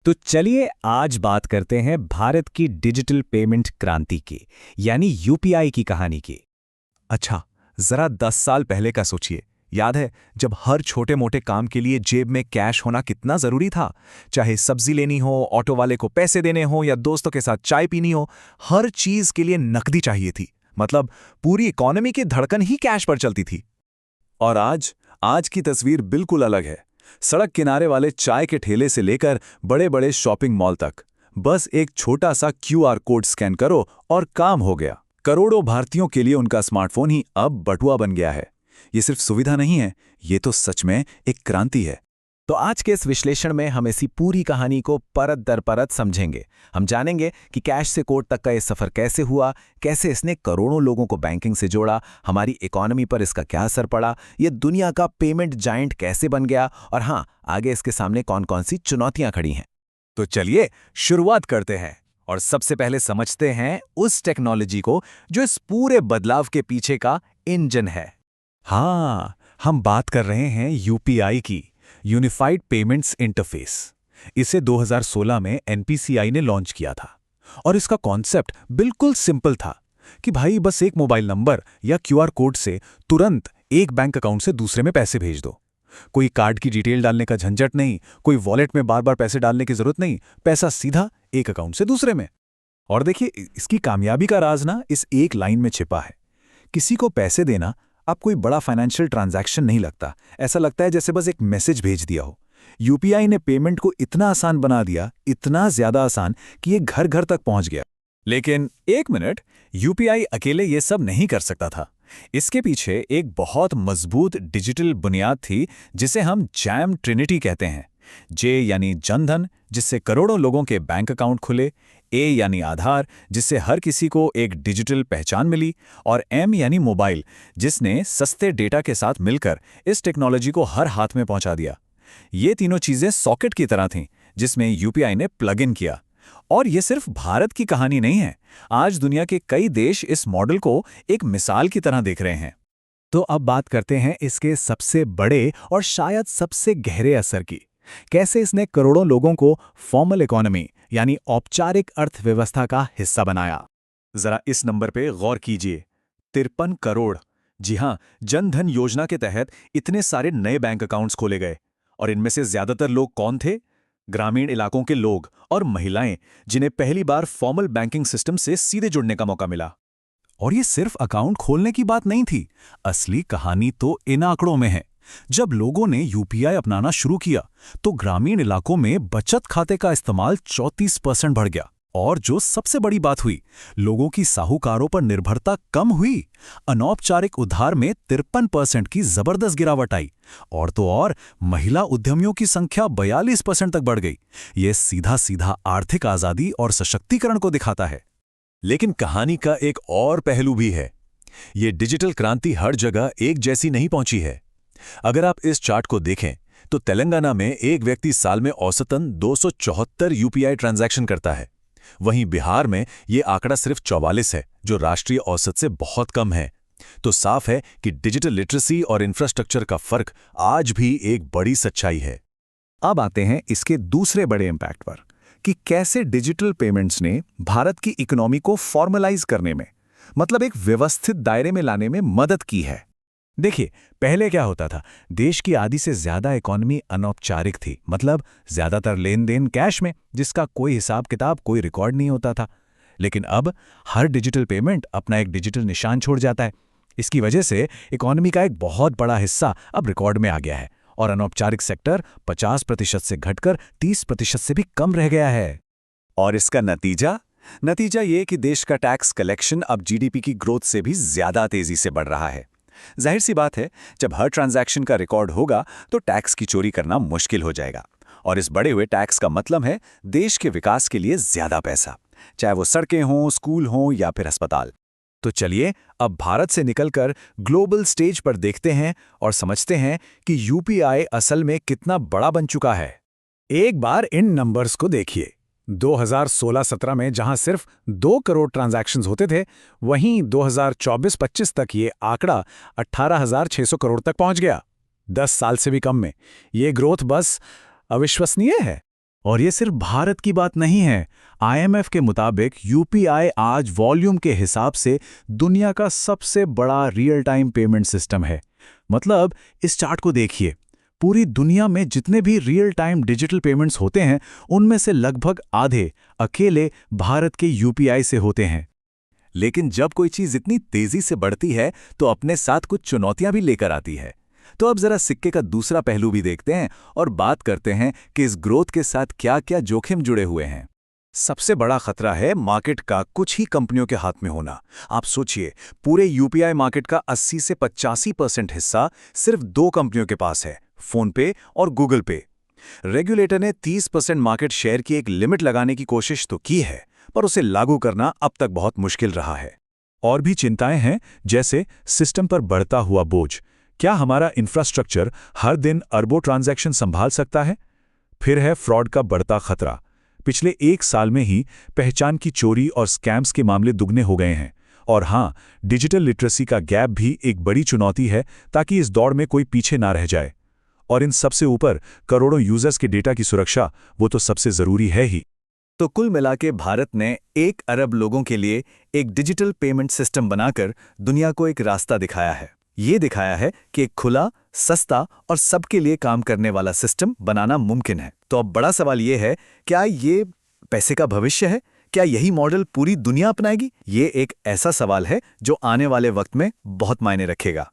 तो चलिए आज बात करते हैं भारत की डिजिटल पेमेंट क्रांति की, यानी यूपीआई की कहानी की। अच्छा, जरा 10 साल पहले का सोचिए। याद है जब हर छोटे मोटे काम के लिए जेब में कैश होना कितना जरूरी था। चाहे सब्जी लेनी हो, ऑटो वाले को पैसे देने हो या दोस्तों के साथ चाय पीनी हो, हर चीज के लिए नकदी चाहिए थी। मतलब पूरी इकोनॉमी की धड़कन ही कैश पर चलती थी। और आज की तस्वीर बिल्कुल अलग है। सड़क किनारे वाले चाय के ठेले से लेकर बड़े बड़े शॉपिंग मॉल तक बस एक छोटा सा क्यूआर कोड स्कैन करो और काम हो गया। करोड़ों भारतीयों के लिए उनका स्मार्टफोन ही अब बटुआ बन गया है। ये सिर्फ सुविधा नहीं है, ये तो सच में एक क्रांति है। तो आज के इस विश्लेषण में हम इसी पूरी कहानी को परत दर परत समझेंगे। हम जानेंगे कि कैश से कोड तक का ये सफर कैसे हुआ, कैसे इसने करोड़ों लोगों को बैंकिंग से जोड़ा, हमारी इकोनॉमी पर इसका क्या असर पड़ा, ये दुनिया का पेमेंट जायंट कैसे बन गया, और हाँ, आगे इसके सामने कौन कौन सी चुनौतियां खड़ी हैं। तो चलिए शुरुआत करते हैं और सबसे पहले समझते हैं उस टेक्नोलॉजी को जो इस पूरे बदलाव के पीछे का इंजन है। हाँ, हम बात कर रहे हैं यूपीआई की, यूनिफाइड पेमेंट्स इंटरफेस। इसे 2016 में एनपीसीआई ने लॉन्च किया था और इसका कॉन्सेप्ट बिल्कुल सिंपल था कि भाई बस एक मोबाइल नंबर या क्यूआर कोड से तुरंत एक बैंक अकाउंट से दूसरे में पैसे भेज दो। कोई कार्ड की डिटेल डालने का झंझट नहीं, कोई वॉलेट में बार बार पैसे डालने की जरूरत नहीं, पैसा सीधा एक अकाउंट से दूसरे में। और देखिए, इसकी कामयाबी का राज ना इस एक लाइन में छिपा है। किसी को पैसे देना अब कोई बड़ा फाइनेंशियल ट्रांजैक्शन नहीं लगता। ऐसा लगता है जैसे बस एक मैसेज भेज दिया हो। यूपीआई ने पेमेंट को इतना आसान बना दिया, इतना ज्यादा आसान कि ये घर घर तक पहुंच गया। लेकिन एक मिनट, यूपीआई अकेले ये सब नहीं कर सकता था। इसके पीछे एक बहुत मजबूत डिजिटल बुनियाद थी जिसे हम जैम ट्रिनिटी कहते हैं। जे यानी जनधन, जिससे करोड़ों लोगों के बैंक अकाउंट खुले, ए यानी आधार, जिससे हर किसी को एक डिजिटल पहचान मिली, और एम यानी मोबाइल, जिसने सस्ते डेटा के साथ मिलकर इस टेक्नोलॉजी को हर हाथ में पहुंचा दिया। ये तीनों चीजें सॉकेट की तरह थीं जिसमें यूपीआई ने प्लग इन किया। और ये सिर्फ भारत की कहानी नहीं है। आज दुनिया के कई देश इस मॉडल को एक मिसाल की तरह देख रहे हैं। तो अब बात करते हैं इसके सबसे बड़े और शायद सबसे गहरे असर की। कैसे इसने करोड़ों लोगों को फॉर्मल इकोनॉमी यानी औपचारिक अर्थव्यवस्था का हिस्सा बनाया। जरा इस नंबर पे गौर कीजिए, 53 करोड़। जी हां, जनधन योजना के तहत इतने सारे नए बैंक अकाउंट्स खोले गए। और इनमें से ज्यादातर लोग कौन थे? ग्रामीण इलाकों के लोग और महिलाएं, जिन्हें पहली बार फॉर्मल बैंकिंग सिस्टम से सीधे जुड़ने का मौका मिला। और ये सिर्फ अकाउंट खोलने की बात नहीं थी। असली कहानी तो इन आंकड़ों में है। जब लोगों ने यूपीआई अपनाना शुरू किया तो ग्रामीण इलाकों में बचत खाते का इस्तेमाल 34% बढ़ गया। और जो सबसे बड़ी बात हुई, लोगों की साहूकारों पर निर्भरता कम हुई। अनौपचारिक उधार में 53% की जबरदस्त गिरावट आई। और तो और महिला उद्यमियों की संख्या 42% तक बढ़ गई। ये सीधा सीधा आर्थिक आजादी और सशक्तिकरण को दिखाता है। लेकिन कहानी का एक और पहलू भी है। ये डिजिटल क्रांति हर जगह एक जैसी नहीं पहुंची है। अगर आप इस चार्ट को देखें तो तेलंगाना में एक व्यक्ति साल में औसतन 274 यूपीआई ट्रांजैक्शन करता है। वहीं बिहार में ये आंकड़ा सिर्फ 44 है, जो राष्ट्रीय औसत से बहुत कम है। तो साफ है कि डिजिटल लिटरेसी और इंफ्रास्ट्रक्चर का फर्क आज भी एक बड़ी सच्चाई है। अब आते हैं इसके दूसरे बड़े इंपैक्ट पर कि कैसे डिजिटल पेमेंट्स ने भारत की इकोनॉमी को फॉर्मलाइज करने में, मतलब एक व्यवस्थित दायरे में लाने में मदद की है। देखिए, पहले क्या होता था, देश की आधी से ज्यादा इकोनॉमी अनौपचारिक थी, मतलब ज्यादातर लेन देन कैश में, जिसका कोई हिसाब किताब, कोई रिकॉर्ड नहीं होता था। लेकिन अब हर डिजिटल पेमेंट अपना एक डिजिटल निशान छोड़ जाता है। इसकी वजह से इकोनॉमी का एक बहुत बड़ा हिस्सा अब रिकॉर्ड में आ गया है और अनौपचारिक सेक्टर 50% से घटकर 30% से भी कम रह गया है। और इसका नतीजा ये कि देश का टैक्स कलेक्शन अब जीडीपी की ग्रोथ से भी ज्यादा तेजी से बढ़ रहा है। जाहिर सी बात है, जब हर ट्रांजैक्शन का रिकॉर्ड होगा तो टैक्स की चोरी करना मुश्किल हो जाएगा। और इस बढ़े हुए टैक्स का मतलब है देश के विकास के लिए ज्यादा पैसा, चाहे वो सड़कें हों, स्कूल हों या फिर अस्पताल। तो चलिए अब भारत से निकलकर ग्लोबल स्टेज पर देखते हैं और समझते हैं कि यूपीआई असल में कितना बड़ा बन चुका है। एक बार इन नंबर्स को देखिए। 2016-17 में जहां सिर्फ 2 करोड़ ट्रांजैक्शंस होते थे, वहीं 2024-25 तक ये आंकड़ा 18,600 करोड़ तक पहुंच गया। 10 साल से भी कम में। ये ग्रोथ बस अविश्वसनीय है। और ये सिर्फ भारत की बात नहीं है। IMF के मुताबिक यूपीआई आज वॉल्यूम के हिसाब से दुनिया का सबसे बड़ा रियल टाइम पेमेंट सिस्टम है। मतलब इस चार्ट को देखिए, पूरी दुनिया में जितने भी रियल टाइम डिजिटल पेमेंट्स होते हैं उनमें से लगभग आधे अकेले भारत के यूपीआई से होते हैं। लेकिन जब कोई चीज इतनी तेजी से बढ़ती है तो अपने साथ कुछ चुनौतियां भी लेकर आती है। तो अब जरा सिक्के का दूसरा पहलू भी देखते हैं और बात करते हैं कि इस ग्रोथ के साथ क्या-क्या जोखिम जुड़े हुए हैं। सबसे बड़ा खतरा है मार्केट का कुछ ही कंपनियों के हाथ में होना। आप सोचिए, पूरे यूपीआई मार्केट का 80 से 85% हिस्सा सिर्फ 2 कंपनियों के पास है, फोन पे और गूगल पे। रेगुलेटर ने 30% मार्केट शेयर की एक लिमिट लगाने की कोशिश तो की है, पर उसे लागू करना अब तक बहुत मुश्किल रहा है। और भी चिंताएं हैं, जैसे सिस्टम पर बढ़ता हुआ बोझ। क्या हमारा इंफ्रास्ट्रक्चर हर दिन अरबों ट्रांजैक्शन संभाल सकता है? फिर है फ्रॉड का बढ़ता खतरा। पिछले 1 साल में ही पहचान की चोरी और स्कैम्स के मामले दुगने हो गए हैं। और हाँ, डिजिटल लिटरेसी का गैप भी एक बड़ी चुनौती है, ताकि इस दौड़ में कोई पीछे ना रह जाए। और इन सबसे ऊपर करोड़ों यूजर्स के डेटा की सुरक्षा, वो तो सबसे जरूरी है ही। तो कुल मिलाके भारत ने 1 अरब लोगों के लिए एक डिजिटल पेमेंट सिस्टम बनाकर दुनिया को एक रास्ता दिखाया है। ये दिखाया है कि एक खुला, सस्ता और सबके लिए काम करने वाला सिस्टम बनाना मुमकिन है। तो अब बड़ा सवाल ये है, क्या ये पैसे का भविष्य है? क्या यही मॉडल पूरी दुनिया अपनाएगी? ये एक ऐसा सवाल है जो आने वाले वक्त में बहुत मायने रखेगा।